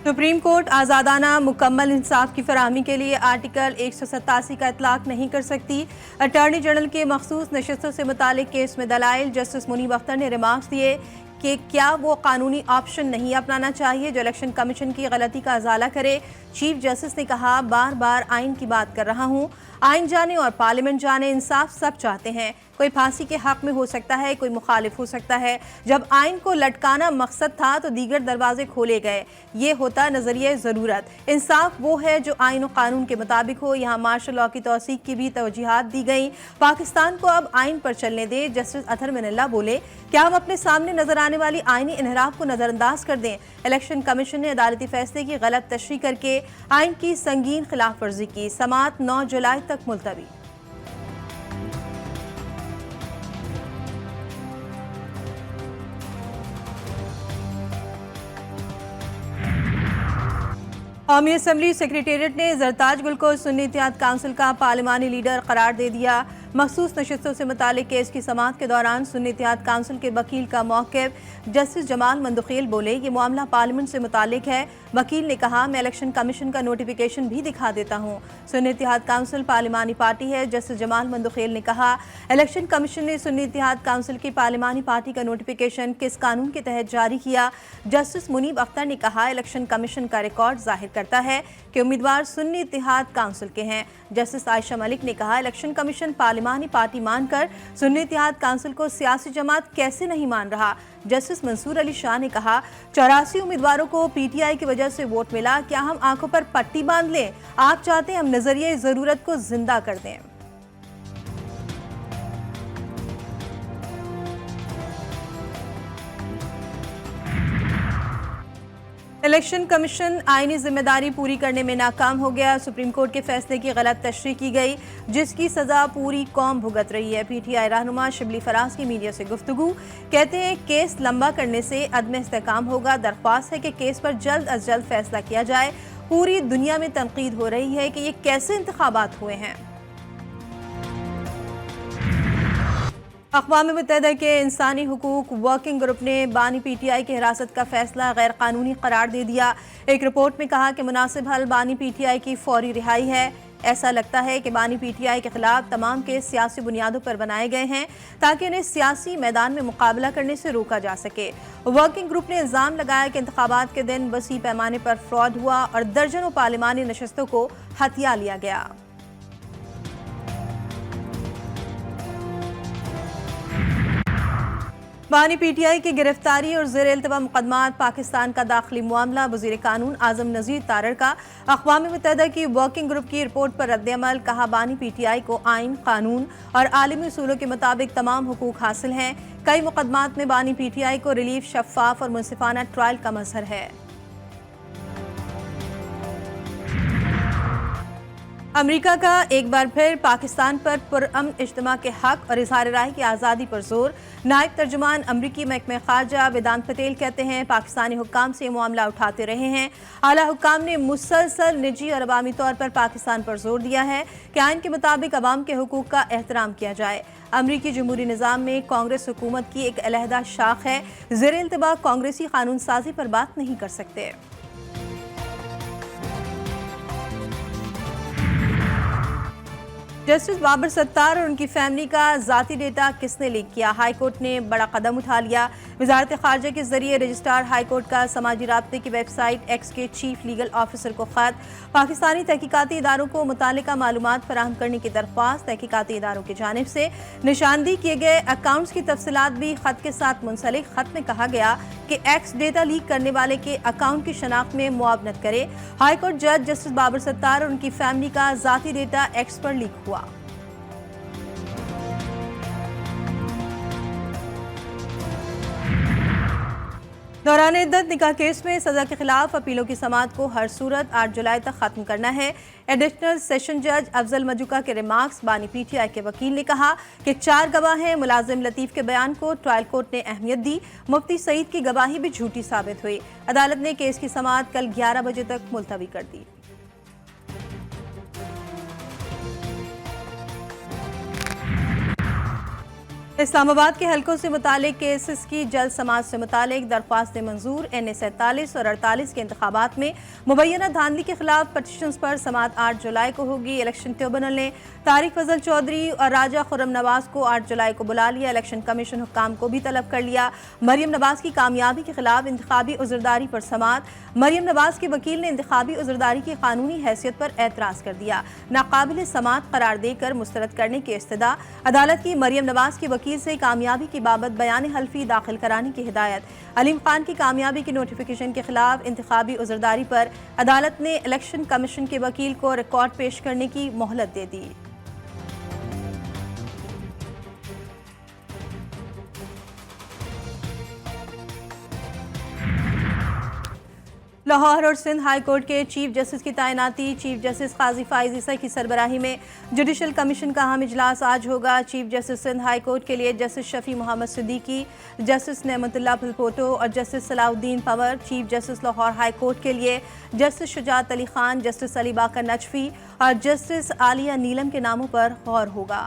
Supreme court आज़ादाना मुकम्मल इंसाफ की फराहमी के लिए आर्टिकल 187 का इतलाक नहीं कर सकती। अटॉर्नी जनरल के मखसूस नशस्तों से मुतालिक केस में दलाइल। जस्टिस मुनीब अख्तर ने रिमार्क्स दिए कि क्या वो कानूनी ऑप्शन नहीं अपनाना चाहिए जो इलेक्शन कमीशन की गलती का अजाला करे। चीफ जस्टिस ने कहा, बार बार आइन की बात कर रहा हूँ, आइन जाने और पार्लियामेंट जाने, इंसाफ सब चाहते हैं। कोई फांसी के हक में हो सकता है, कोई मुखालिफ हो सकता है। जब आइन को लटकाना मकसद था तो दीगर दरवाजे खोले गए। ये होता नजरिए ज़रूरत। इंसाफ वो है जो आइन और कानून के मुताबिक हो। यहाँ मार्शल लॉ की तौसीक की भी तवजीहात दी गई। पाकिस्तान को अब आइन पर चलने दे। जस्टिस अतहर मिनल्ला बोले, क्या हम अपने सामने नजर आने वाली आइनी इनहराफ को नजरअंदाज कर दें। इलेक्शन कमीशन ने अदालती फैसले की गलत तशरीह करके आइन की संगीन खिलाफ वर्जी की। समाअत 9 जुलाई तक मुलतवी। कौमी असम्बली सेक्रेटेरिएट ने जरताज गुल को सुन्नी इत्तेहाद काउंसिल का पार्लिमानी लीडर करार दे दिया। मखसूस नशस्तों से मुतालिक केस की समाअत के दौरान सुन्नी इत्तेहाद काउंसिल के वकील का मौक़िफ़। जस्टिस जमाल मंदुखेल बोले, ये मामला पार्लियामेंट से मुतालिक है। वकील ने कहा, मैं इलेक्शन कमीशन का नोटिफिकेशन भी दिखा देता हूँ। सुन्नी इत्तेहाद काउंसिल पार्लिमानी पार्टी है। जस्टिस जमाल मंदुखेल ने कहा, इलेक्शन कमीशन ने सुन्नी इत्तेहाद काउंसिल की पार्लिमानी पार्टी का नोटिफिकेशन किस कानून के तहत जारी किया। जस्टिस मुनीब अख्तर ने कहा, इलेक्शन कमीशन का रिकॉर्ड जाहिर करता है कि उम्मीदवार सुन्नी इत्तेहाद काउंसिल के हैं। जस्टिस आयशा मलिक ने कहा, इलेक्शन कमीशन पार्लिमानी पार्टी मानकर सुन्नी इत्तेहाद काउंसिल को सियासी जमात कैसे नहीं मान रहा। जस्टिस मंसूर अली शाह ने कहा, 84 उम्मीदवारों को पीटीआई की वजह से वोट मिला, क्या हम आंखों पर पट्टी बांध लें। आप चाहते हैं हम नजरिए जरूरत को जिंदा कर दें। इलेक्शन कमीशन आईनी जिम्मेदारी पूरी करने में नाकाम हो गया। सुप्रीम कोर्ट के फैसले की गलत तशरीह की गई, जिसकी सजा पूरी कौम भुगत रही है। पीटीआई रहनुमा शिबली फराज की मीडिया से गुफ्तगू, कहते हैं केस लंबा करने से अदम इस्तेहकाम होगा। दरख्वास्त है कि केस पर जल्द अज जल्द फैसला किया जाए। पूरी दुनिया में तनकीद हो रही है कि ये कैसे इंतखाबात हुए हैं। अक़वाम मुत्तहिदा के इंसानी हुकूक वर्किंग ग्रुप ने बानी पीटीआई की हिरासत का फैसला गैर कानूनी करार दे दिया। एक रिपोर्ट में कहा कि मुनासिब हल बानी पीटीआई की फौरी रिहाई है। ऐसा लगता है कि बानी पीटीआई के खिलाफ तमाम केस सियासी बुनियादों पर बनाए गए हैं ताकि उन्हें सियासी मैदान में मुकाबला करने से रोका जा सके। वर्किंग ग्रुप ने इल्ज़ाम लगाया कि इंतखाबात के दिन वसी पैमाने पर फ्रॉड हुआ और दर्जनों पार्लिमानी नशस्तों को हथिया लिया गया। बानी पीटीआई की गिरफ्तारी और ज़ेर इल्तवा मुकदमात पाकिस्तान का दाखिली मामला। वज़ीर कानून आज़म नज़ीर तारड़ का अक़वाम मुत्तहिदा की वर्किंग ग्रुप की रिपोर्ट पर रद्द-ए-अमल। कहा, बानी पीटीआई को आइन, कानून और आलमी उसूलों के मुताबिक तमाम हुकूक हासिल हैं। कई मुकदमात में बानी पीटीआई को रिलीफ, शफ़ाफ और मुनसिफाना ट्रायल का मज़हर है। अमेरिका का एक बार फिर पाकिस्तान पर पुरअमन इज्तिमा के हक और इज़हार राय की आज़ादी पर जोर। नायब तर्जुमान अमरीकी महकमे खारजा वेदांत पटेल कहते हैं, पाकिस्तानी हुक्काम से मामला उठाते रहे हैं। आला हुक्काम ने मुसलसल निजी और अवामी तौर पर पाकिस्तान पर जोर दिया है कि आइन के मुताबिक अवाम के हुकूक का एहतराम किया जाए। अमरीकी जमहूरी निज़ाम में कांग्रेस हुकूमत की एक अलहदा शाख है। ज़ेर इल्तवा कांग्रेसी कानून साजी पर बात नहीं कर सकते। जस्टिस बाबर सत्तार और उनकी फैमिली का ज़ाती डेटा किसने लीक किया। हाई कोर्ट ने बड़ा कदम उठा लिया। वजारत खारजा के जरिए रजिस्ट्रार हाई कोर्ट का समाजी राब्ते की वेबसाइट एक्स के चीफ लीगल ऑफिसर को खत। पाकिस्तानी तहकीकाती इदारों को मुतालिका मालूमात फराहम करने की दरख्वास्त। तहकीकाती इदारों की जानिब से निशानदी किए गए अकाउंट्स की तफसीलात भी खत के साथ मुंसलिक। खत में कहा गया कि एक्स डेटा लीक करने वाले के अकाउंट की शनाख्त में मुआवनत करे। हाई कोर्ट जज जस्टिस बाबर सत्तार और उनकी फैमिली का ज़ाती डेटा एक्स पर लीक हुआ। दौरान इद्दत निकाह केस में सजा के खिलाफ अपीलों की समाअत को हर सूरत 8 जुलाई तक खत्म करना है। एडिशनल सेशन जज अफजल मजुका के रिमार्क्स। बानी पीटीआई के वकील ने कहा कि 4 गवाह हैं। मुलाजिम लतीफ़ के बयान को ट्रायल कोर्ट ने अहमियत दी। मुफ्ती सईद की गवाही भी झूठी साबित हुई। अदालत ने केस की समाअत कल 11 बजे तक मुलतवी कर दी। इस्लामाबाद के हलकों से मुतालिक केसेस की जल्द समाअत से मुतालिक दरख्वास्तें मंजूर। NA 47 और 48 के इंतखाबात में मुबैना धांधली के खिलाफ पटिशंस पर समाअत 8 जुलाई को होगी। इलेक्शन ट्रिब्यूनल ने तारिक फजल चौधरी और राजा खुर्रम नवाज को 8 जुलाई को बुला लिया। इलेक्शन कमीशन हुक्काम को भी तलब कर लिया। मरियम नवाज की कामयाबी के खिलाफ इंतखाबी उज़रदारी पर समाअत। मरियम नवाज के वकील ने इंतखाबी उज़रदारी की कानूनी हैसियत पर एतराज़ कर दिया। नाकाबिल समाअत करार देकर मुस्तरद करने की इस्तदा। अदालत की मरियम नवाज के वकील से कामयाबी की बाबत बयान हल्फी दाखिल कराने की हिदायत। अलीम खान की कामयाबी की नोटिफिकेशन के खिलाफ इंतखाबी उज़रदारी पर अदालत ने इलेक्शन कमीशन के वकील को रिकॉर्ड पेश करने की मोहलत दे दी। लाहौर और सिंध हाई कोर्ट के चीफ जस्टिस की तैनाती। चीफ जस्टिस काजी फाइज ईसा की सरबराही में जुडिशल कमीशन का अहम इजलास आज होगा। Chief justice Sindh high court के लिए जस्टिस शफी मोहम्मद सिद्दीकी, जस्टिस नेमतुल्लाह भलपोटो और justice Salahuddin Panhwar. Chief justice Lahore high court के लिए जस्टिस शुजात अली खान, जस्टिस अली बाकर नजफी और जस्टिस आलिया नीलम के नामों पर गौर होगा।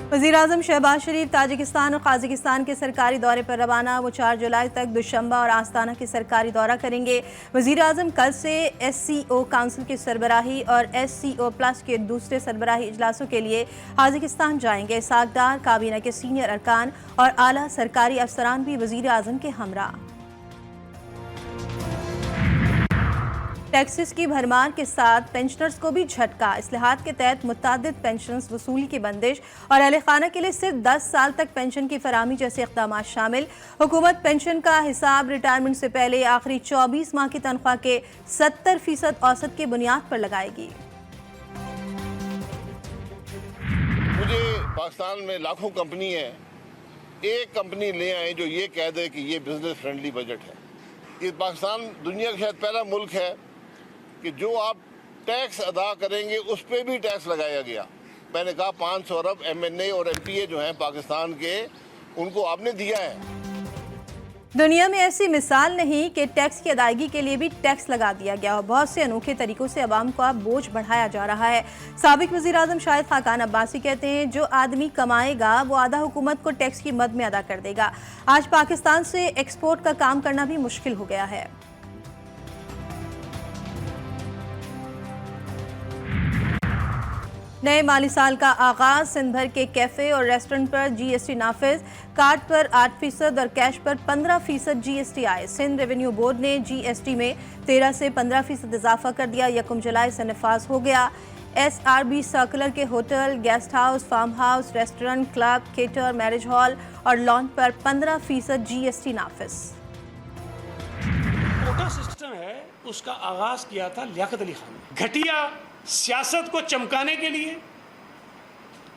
वज़ीर-ए-आज़म शहबाज शरीफ ताजिकिस्तान और काज़ाकिस्तान के सरकारी दौरे पर रवाना। वो 4 जुलाई तक दुशंबा और आस्ताना के सरकारी दौरा करेंगे। वज़ीर-ए-आज़म कल से SCO काउंसिल की सरबराही और SCO+ के दूसरे सरबराही इजलासों के लिए काज़ाकिस्तान जाएंगे। सागदार काबीना के सीनियर अरकान और आला सरकारी अफसरान भी वज़ीर-ए-आज़म के हमरा। टैक्सेस की भरमार के साथ पेंशनर्स को भी झटका। इस्लाहात के तहत मुतअद्दिद पेंशन वसूली की बंदिश और अहले खाना के लिए सिर्फ 10 साल तक पेंशन की फराहमी जैसे इक़दाम शामिल। हुकूमत पेंशन का हिसाब रिटायरमेंट से पहले आखिरी 24 माह की तनख्वाह के 70% औसत की बुनियाद पर लगाएगी। मुझे पाकिस्तान में लाखों कंपनी है, एक कंपनी ले आए जो ये कह दे कि ये बिजनेस फ्रेंडली बजट है। ये पाकिस्तान दुनिया का शायद पहला मुल्क है कि जो आप टैक्स अदा करेंगे उस पर भी टैक्स लगाया गया। मैंने कहा 500 अरब MNA और MPA जो हैं पाकिस्तान के, उनको आपने दिया है। दुनिया में ऐसी मिसाल नहीं कि टैक्स की अदायगी के लिए भी टैक्स लगा दिया गया और बहुत से अनोखे तरीकों से अवाम का बोझ बढ़ाया जा रहा है। साबिक वज़ीर-ए-आज़म शाहिद खाकान अब्बासी कहते हैं, जो आदमी कमाएगा वो आधा हुकूमत को टैक्स की मद में अदा कर देगा। आज पाकिस्तान से एक्सपोर्ट का काम करना भी मुश्किल हो गया है। नए माली साल का आगाज। सिंध भर के कैफे और रेस्टोरेंट पर GST नाफिज। कार्ड पर 8% और कैश पर 15% GST आए। सिंध रेवेन्यू बोर्ड ने GST में 13 से 15% इजाफा कर दिया। 1 जुलाई से नफाज हो गया। SRB सर्कुलर के hotel, guest house, farm house, restaurant, club, theatre, marriage hall और लॉन पर 15% GST नाफिज। कोटा सिस्टम है, उसका आगाज किया था लियाकत अली खान ने। घटिया सियासत को चमकाने के लिए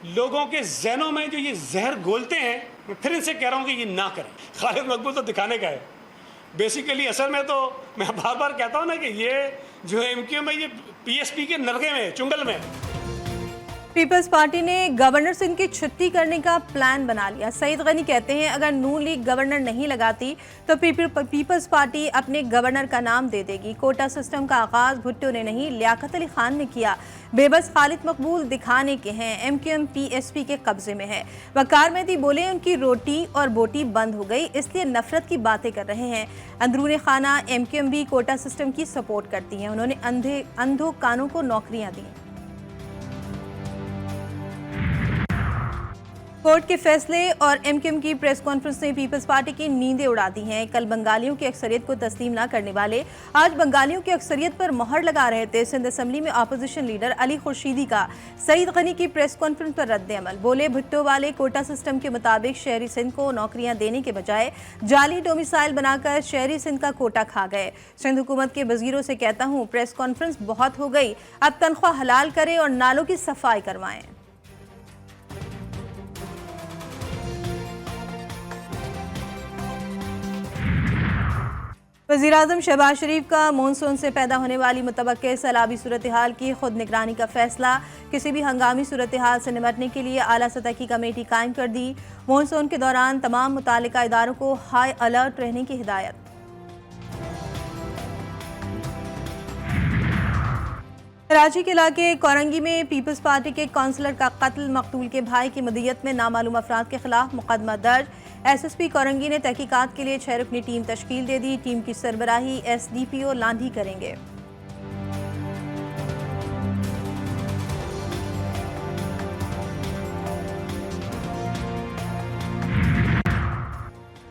लोगों के जहनों में जो ये जहर घोलते हैं, मैं फिर इनसे कह रहा हूं कि ये ना करें। खालिद मकबूल तो दिखाने का है, बेसिकली असल में तो मैं बार बार कहता हूं ना कि ये जो है MQ में, ये PSP के नरगे में, चुंगल में। पीपल्स पार्टी ने गवर्नर सिंह की छुट्टी करने का प्लान बना लिया। सईद गनी कहते हैं, अगर नून लीग गवर्नर नहीं लगाती तो पीपल्स पार्टी अपने गवर्नर का नाम दे देगी। कोटा सिस्टम का आगाज भुट्टो ने नहीं, लियाकत अली खान ने किया। बेबस खालिद मकबूल दिखाने के हैं, MQM PSP के कब्जे में है। वकार मेहदी बोले, उनकी रोटी और बोटी बंद हो गई, इसलिए नफरत की बातें कर रहे हैं। अंदरूनी खाना MQM भी कोटा सिस्टम की सपोर्ट करती है। उन्होंने अंधों कानों को नौकरियां दी। कोर्ट के फैसले और MQM की प्रेस कॉन्फ्रेंस ने पीपल्स पार्टी की नींदें उड़ा दी हैं। कल बंगालियों की अक्सरियत को तस्लीम न करने वाले आज बंगालियों की अक्सरियत पर मोहर लगा रहे थे। सिंध असम्बली में अपोजिशन लीडर अली खुर्शीदी का सईद गनी की प्रेस कॉन्फ्रेंस पर रद्द अमल। बोले, भुट्टो वाले कोटा सिस्टम के मुताबिक शहरी सिंध को नौकरियां देने के बजाय जाली डोमिसाइल बनाकर शहरी सिंध का कोटा खा गए। सिंध हुकूमत के वजीरों से कहता हूँ, प्रेस कॉन्फ्रेंस बहुत हो गई, अब तनख्वाह हलाल करें और नालों की सफाई करवाएं। वज़ीर-ए-आज़म शहबाज शरीफ का मानसून से पैदा होने वाली मुतवक्के सैलाबी सूरत हाल की खुद निगरानी का फैसला। किसी भी हंगामी सूरत हाल से निपटने के लिए आला सतह की कमेटी कायम कर दी। मानसून के दौरान तमाम मुतालिका इदारों को हाई अलर्ट रहने की हिदायत। कराची के इलाके कोरंगी में पीपल्स पार्टी के काउंसलर का कत्ल, मकतूल के भाई की मदीयत में नामालूम अफराद के खिलाफ मुकदमा दर्ज। एसएसपी कोरंगी ने तहकीकात के लिए 6 रुकनी टीम तश्कील दे दी। टीम की सरबराही एसडीपीओ लांधी करेंगे।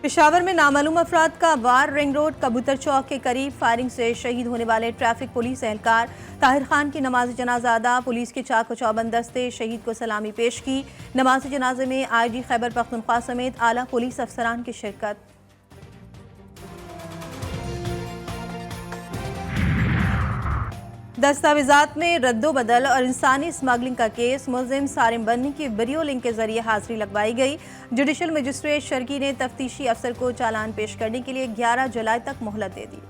पेशावर में नामालूम अफराद का वार, रिंग रोड कबूतर चौक के करीब फायरिंग से शहीद होने वाले ट्रैफिक पुलिस एहलकार ताहिर खान की नमाज जनाजा अदा। पुलिस के चाक चौबंद दस्ते शहीद को सलामी पेश की। नमाज जनाजे में आईजी खैबर पख्तूनख्वा समेत आला पुलिस अफसरान की शिरकत। दस्तावेजात में रद्दोबदल और इंसानी स्मगलिंग का केस, मुलजिम सारिम बन्नी की वीडियो लिंक के जरिए हाजिरी लगवाई गई। जुडिशल मजिस्ट्रेट शर्की ने तफ्तीशी अफसर को चालान पेश करने के लिए 11 जुलाई तक मोहलत दे दी।